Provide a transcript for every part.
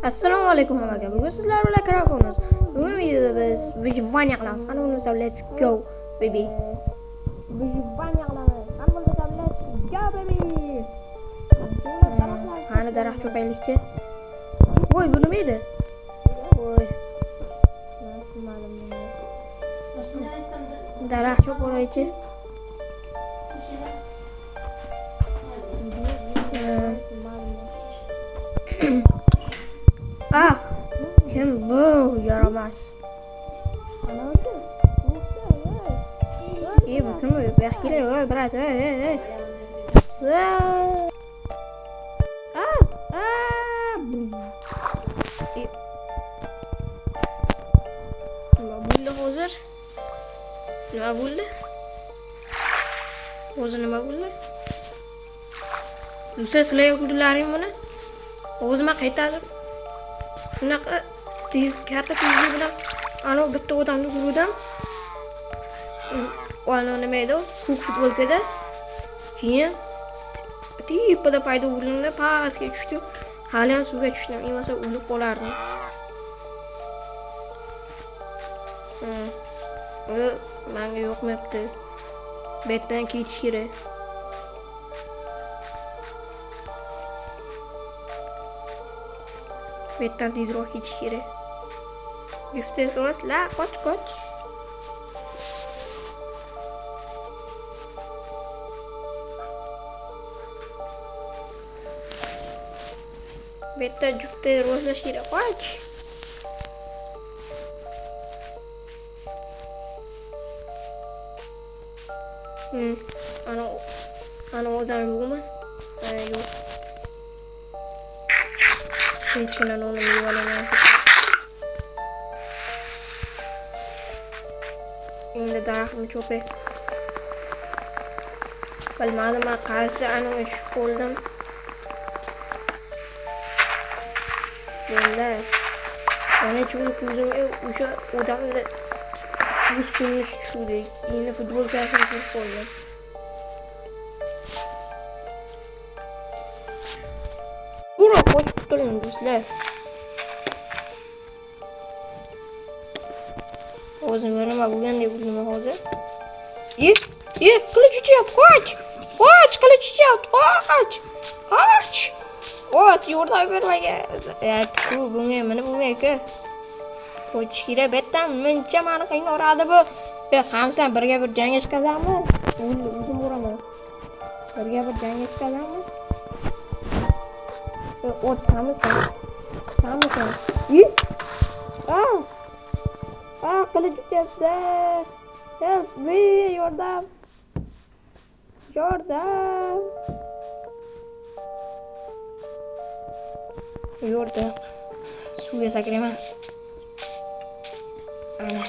Assalomu alaykum hammaga. Bugun sizlar bilan Krafonuz. Bugun videoda biz Vijvanya qilamiz. Qani bo'lmasa let's go baby. Vijvanya qilamiz. Qani bo'lmasa let's go baby. Qani daraxt cho'paylikchi. Voy, bu nima edi? Voy. Daraxt cho'paylikchi. Ah, kim bu? Yaramaz. Bu kim bu? Bekleyin, brat. Nima bo'ldi hozir? Nima bo'ldi? Hozir nima bo'ldi? Siz sizlarga ko'rdinglarmi buni? O'zimga qaytadim. Shunaqa katta tezlik bilan ana bitta odamni ko'rdim. Ana nima edi? Ko'k futbolkada. Keyin tepada paydo bo'lganda pastga tushdim. Hali ham suvga tushdim. Emasam o'lib qolardim. Menga yoqmayapti. Bu yerdan ketish kerak. Bu yerdan tezroq ketish kerak. Juftlik qilmaslar, qoch. Bu yerda juftlik rivojlanish kerak, qoch. Ana odam yo'qmi? Yo'q. Hechini onu meyvalamayapti. Endi daraxtni cho'pay. Bilmadim, qarasa ana shu qo'ldim. Endi ana cho'lib ko'zimga o'sha odamni yuz ko'rinishi tushdi. Endi futbolkasini ko'rib qoldim. Ura qochib turing do'stlar. O'zim nima bo'lgandek bo'ldim hozir. Qilich uchyapti, qoch! Qilich uchyapti, qoch! Ot, yordam bermagan. Bunga bo'lmaydi. Qochish kerak, betdan muncha meni qiynaradi bu. Qansan birga bir jangga chiqazanmi? O'zim boraman. Birga bir jangga chiqazanmi? Ot, sanmisan? Qilich uchyapti. Help me, yordam. Suvga sakrayman. Ana.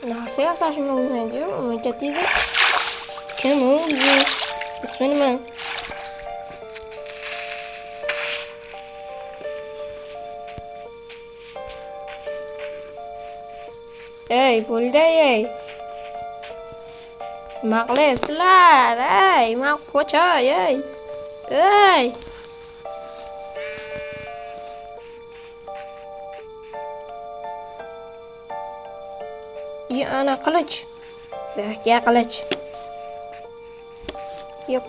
Narsa yasashim bo'lmaydi. Uncha tez. Kim u? İsmi nima? Ey, bo'ldi, ey. Nima qilyapsizlar? Ey, men qo'chay, ey. Ana qilich. Yo'q, qilich.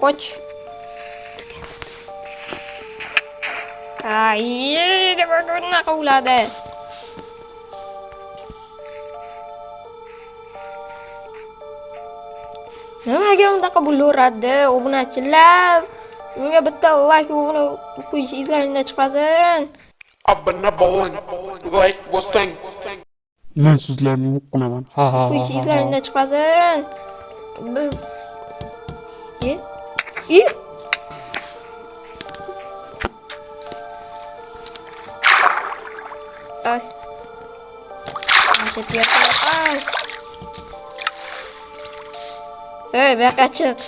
Qoch. Nima bunaqa bo'ladi? Nimaga bunaqa bo'laveradi? Obunachilar, menga bitta like qo'yishingizlar chiqmasin. Abona bo'ling, like bosing. Men sizlarni yo'q qilaman. Qo'yishingizlar chiqmasin. Biz Ay. Bak açık.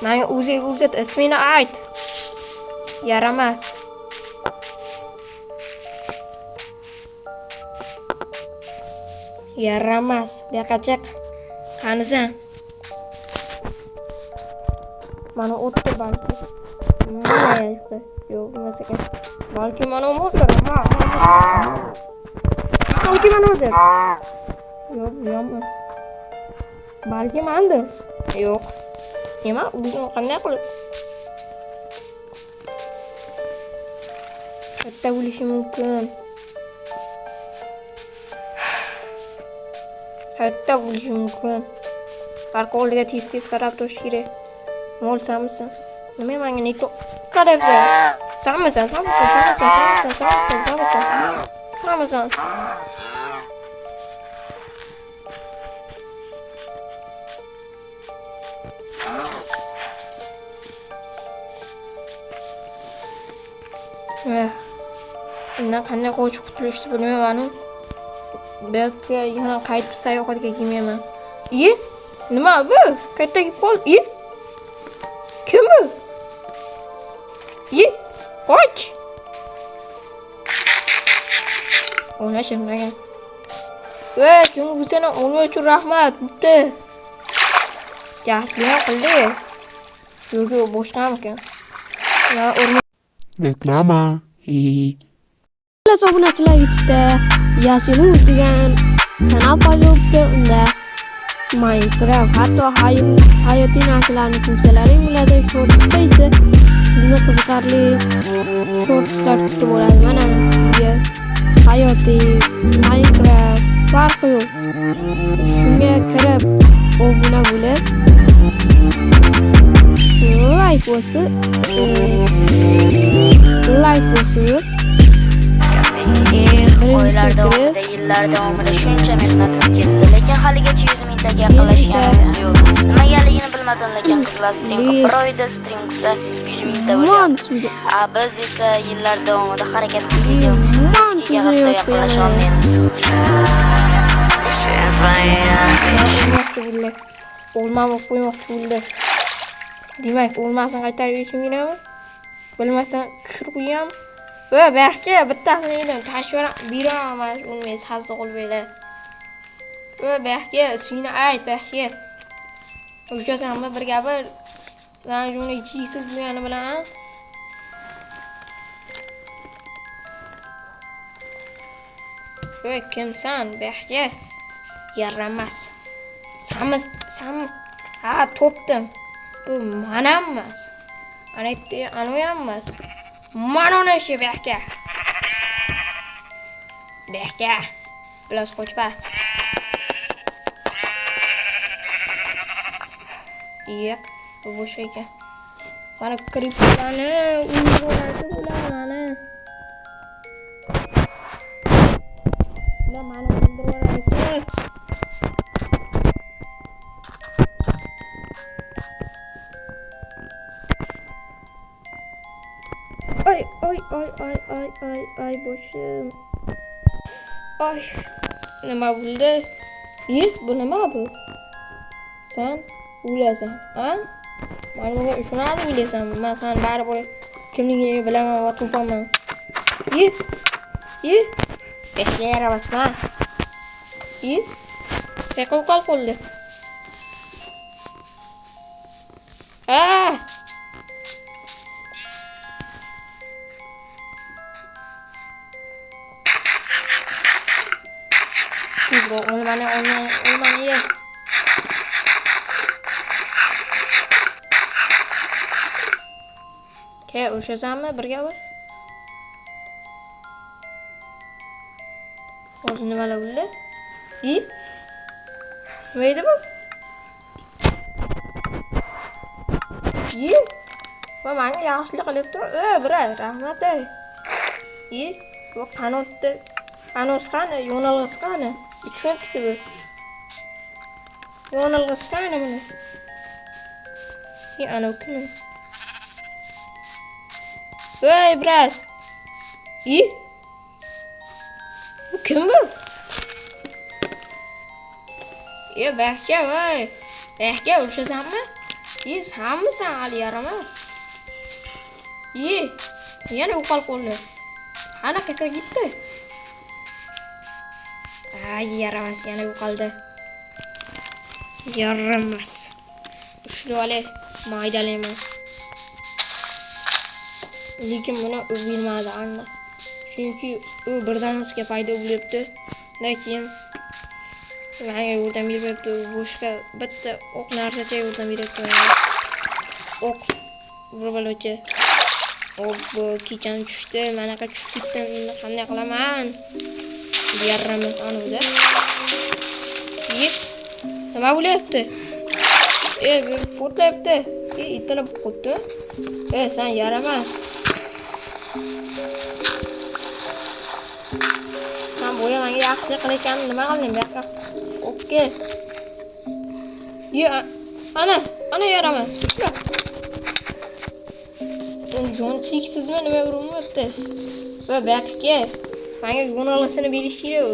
Menga uzat, ismini ayt. Yaramaz. Yaramaz. Bak açık. Qani sen? Mana o'tdi balki. Mana yerda. Yo'q, emas ekan. Balki mana o'tdi. Balki mana o'tdi. Yo'q, bu emas. Balki mandir. Yo'q. Nima? O'zim qanday qilib? Katta bo'lishi mumkin. Katta bo'lishi mumkin. Farqi oldiga tez qarab turish kerak. Molsamsan? Nima menga ne qarabsan? Sanmisan? Bundan qanday qochib qutulishni bilmayman. Belki yana qaytib sayohatga kelmayman. Nima bu? Qaytdagi pol? Kim bu? Qoch! Ona shundagan. Kim bu seni o'lma uchun rahmat. Bitti. Yaxshi qildi. Yo'q, boshqamikan. Reklama. Obunachilar YouTube'da Yasinov degan kanal paydo bo'ldi. Unda Minecraft hatto hayotiy narsalarni kimsalaring biladi. Shortsda esa sizni qiziqarli shortslar kutib oladi. Mana sizga hayotiy Minecraft farqi yo'q. Shunga kirib obuna bo'lib like bosib oylar davomida, yillar davomida shuncha mehnatim ketdi, lekin haligacha 100 mingtaga yaqinlashganimiz yo'q. Nimaligini bilmadim, lekin qizlar stream bir oyda stream qilsa 100 mingta bo'ladi. Biz esa yillar davomida harakat qilsak ham eskiga hatto yaqinlasha olmaymiz. O'lmamni qo'ymoqchi bo'ldi. Demak, o'lmasini qaytarib yetmayman. Bilmasdan tushirib qo'yam. Va baxtga bittasini yedim. Tashvara beraman, o'lmaysiz, hazza qilmaylar. Va baxtga ismini ayt, baxtga. O'shasanmi bir gapir. Sen shuni ichisiz bo'lgani bilan. Va kimsan, baxtga? Yaramas. Sanmi? Ha, topdim. Bu mana emas. Ana emas. Mana ona ishi Behka. Bilas qochpa. Bu bo'sh ekan. Mana kriptani uyg'onadi bularni. Mana bildiradi. Ay boshim. Ay. Nima bo'ldi? Bu nima bu? Sen o'lasan, ha? Men bunga ishonadi o'lasan. Men sen baribir kimligini bilaman va topaman. Behga yaramasma. Beqol qoldi. Olmani ye. Ke o'shasanmi birga bo'l. O'zi nimalar bo'ldi? Nima edi bu? Va menga yaxshilik qilib tur. Brat, rahmat. Bu qanotni qani, yo'nalg'isi qani? Tushunibdi bu. Yo'nalg'isi qani buni? Ana kim? Voy, brat. Bu kim bu? Behka, voy. Behka, urishasanmi? Sanmisan hali yaramas. Yana o'qol qo'ldi. Qani qayerga ketdi? Yaramas, yana yo'qoldi. Yaramas. Ushlab olay, maydalayman. Lekin buni u bilmadi aniq. Chunki u birdaniga paydo bo'libdi. Lekin menga yordam beryapti. Boshqa bitta o'q narsacha yordam beryapti. O'q urib bu kechan tushdi. Manaqa tushib ketdim. Endi qanday qilaman? Yaramas anuda. Nima bo'lyapti? Bu portlayapti. Itilib qopti. Sen yaramas. Sen bu menga yaxshilik qilayotganini nima qilding bu yoqqa? Okey. Ana yaramas. Ushla. Jon cheksizmi nima uryapti? Va bakka menga yo'nalishini berish kerak.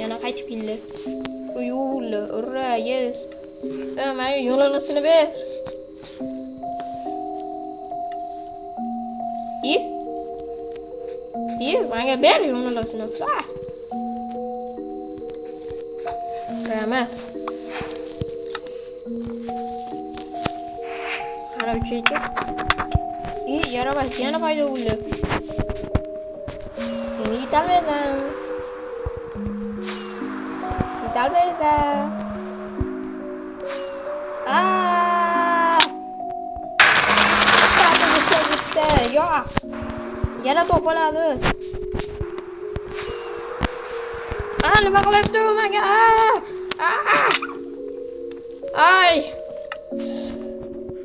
Yana qaytib keldi. Bu yo'l, urra, yes. Menga yo'nalishini ber. Menga ber yo'nalishini. Rahmat. Ana uchinchi. Yaramas, yana paydo bo'ldi. Meni yetolmaysan. Yo'q. Yana to'poladi. Nima qilyapti u menga? Ay.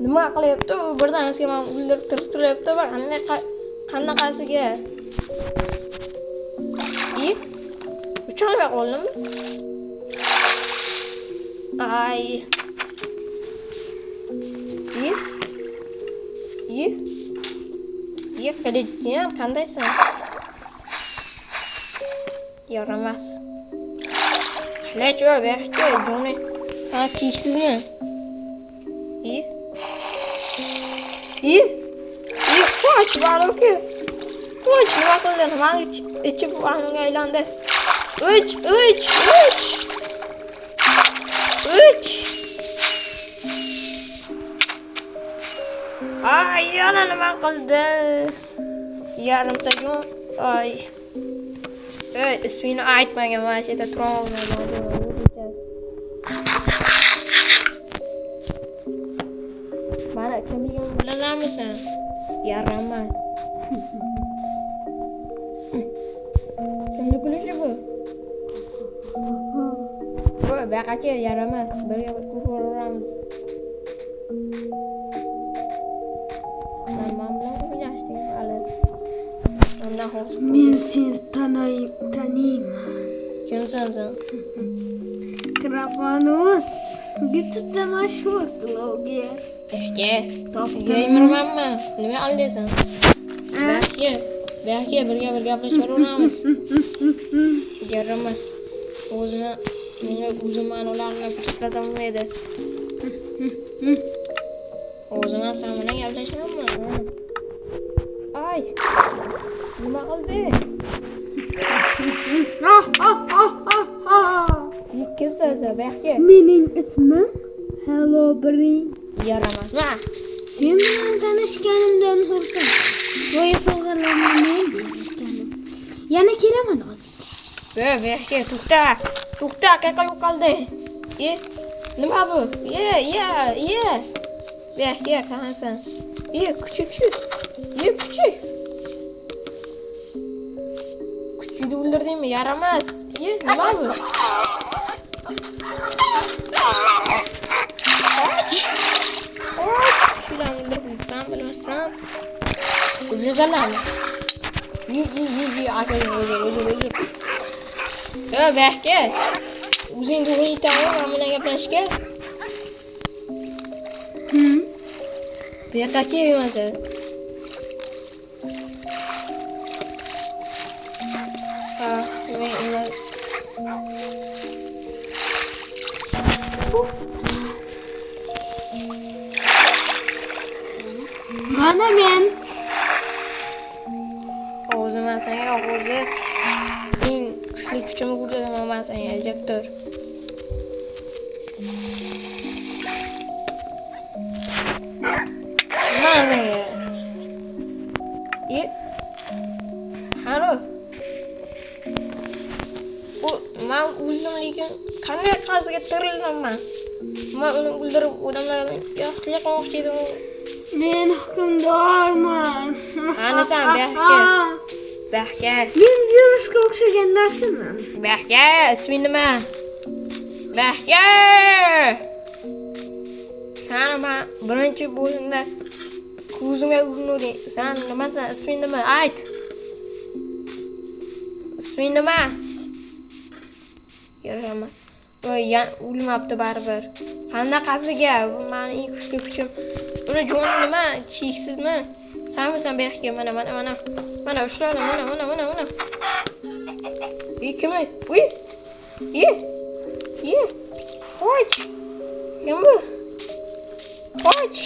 Nima qilyapti u? Birdaniga meni o'ldirib turibdi va qanaqasiga? Uchalmay qoldimmi? Ay. Qilichim qandaysan? Yaramas. Qilich va baxti joni. Cheksizmi? Qoch baroki. Qoch nima qildin? Meni ichib olmanga aylandi. Uch. Ay, yana nima qildi? Yarimta jon. Ay. Ismini aytmagan, mana shu yerda tura olmayman. Mana kimligimni bilasanmisan? Yaramas. Kimni kulishi bu? Bu baqacha yaramas. Birga ko'ramiz. Men seni taniyman. Kimsan sen? Trafanos. YouTube'da mashhur bloger. Gamermanmi? Nima aldaysan? Belki birga gaplashib Yaramas. O'zim ularni chiqazamaydi. O'zim sen bilan gaplashaman. Ay. Nima qildi? Kimsan sen? Belki. Mening ismim Hello Brain. Yaramas. Sen bilan tanishganimdan xursand. Voy sovg'alarni men berdim. Yana kelaman hozir. Belki to'xta, qayoqqa yo'qoldi? Nima bu? Belki qanasan? Kuchuk. Kuchukni o'ldirdingmi? Yaramas. Nima bu? Kuchuklarni o'ldirdim, bilmasam. Uzalarmi? Aka o'zir. Belki. O'zingni o'yintamu, men bilan gaplashishga. Bu yoqqa kelmasin. Mana men. O'zim senga o'zi eng kuchli kuchimni ko'rsataman men senga, ajab tur. Mana senga. Halo. Men o'ldim lekin qanday qaziga tirildim men. Men uni o'ldirib odamlarni yaxshilik qilmoqchi edim. Men hukmdorman. Qani sen Behka? Behka. Men virusga o'xshagan narsaman. Behka, isming nima? Behka! Sen men birinchi bo'limda ko'zimga urindim. Sen nimasan? Isming nima? Ayt. Isming nima? Yaraman. Voy, o'lmabdi baribir. Qanaqasiga? Bu meni eng kuchli kuchim. Uni joni nima? Cheksizmi? Sanmisan Behka? Mana. Mana ushladi, mana. Kim? Uy. Qoch. Kim bu? Qoch.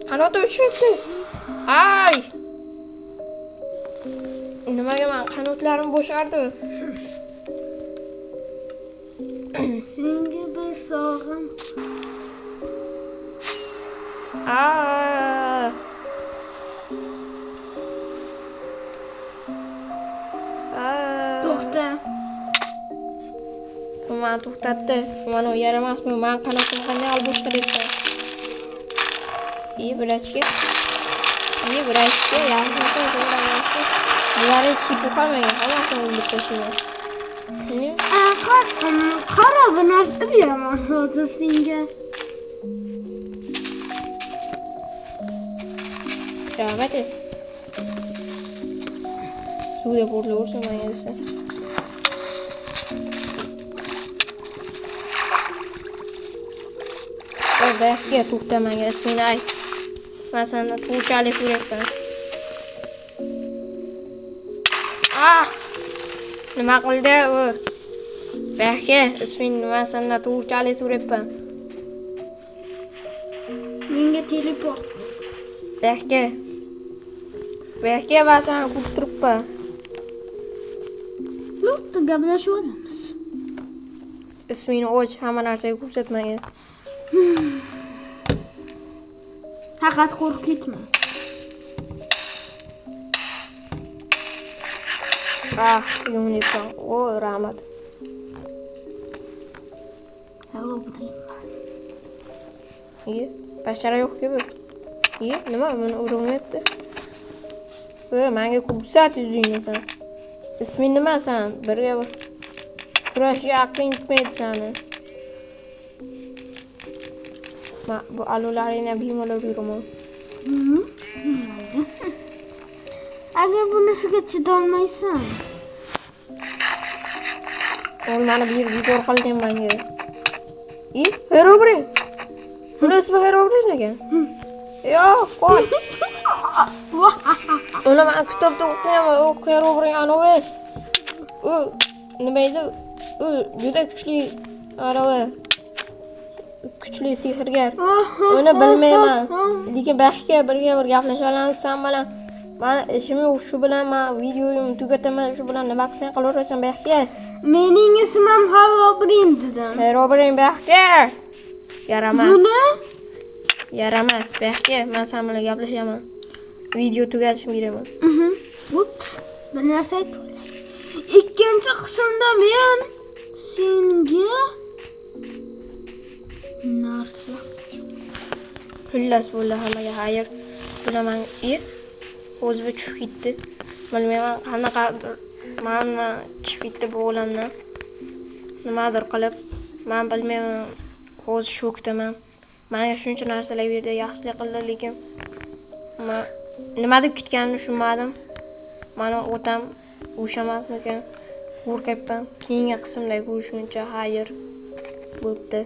Qanoti uchibdi. Ay. Nimaga men qanotlarim bo'shardi? Senga bir sog'im. To'xta. Meni to'xtatdi. Mana yaramasmi? Men qanotim qanday olib boshlayapti? Vrachga. Yaxshisi to'g'ri. Bularni chiqib qolmagan. Hammasini o'ldirib tashlagan. Seni Qara bir narsa beraman hozir senga. Rahmat. Suvga bo'rlaversin menga desa. Behga to'xta menga ismini ayt. Men sendan to'chalik so'rayapman. Nima qildi u? Behga isming nima? Sendan to'chalik so'rayapman. Menga teleport. Behga men seni kutib turibman. Yo'q, gaplashib olamiz. Ismingni och, hamma narsaga ko'rsat menga. Faqat qo'rqib ketma. Yumnipman. O, rahmat. Hello, budayman. Bashara yo'q-ku bu. Nima meni urmayapti? Menga ko'rsat yuzingni sen. Isming nima sen? Birga kurashga aqling yetmaydi seni. Bu alularingni bemalol yuraman. Agar bunisiga chidolmaysan. Meni bir bekor qilgan menga. Herobrine. Buni ismi Herobrine ekan. Yo'q, qo'y. Uni men kitobda o'qiyman, u Herobrine anovi. U nima edi? U juda kuchli arava. Kuchli sehrgar. Uni bilmayman. Lekin Behga birga bir gaplasha olamiz sen bilan. Men ishim yo'q, shu bilan men videoyimni tugataman. Shu bilan nima qilsang qilaverasan Behga. Mening ismim Herobrine dedim. Herobrine Behga. Yaramas. Buni? Yaramas Behga. Men sen bilan gaplashaman. Video tugatishim kerak. Ups, bir narsa aytib qo'yay. Ikkinchi qismda men senga narsa. Xullas bo'ldi hammaga xayr. Bilaman, o'zim tushib ketdi. Bilmayman qanaqa mana tushib ketdi bu olamdan. Nimadir qilib, men bilmayman, hozir shokdaman. Menga shuncha narsalar berdi, yaxshilik qildi, lekin men nima deb ketganini tushunmadim. Meni otam o'shamasmikan? Qo'rqyapman. Keyingi qismda ko'rishguncha xayr. Bo'pti.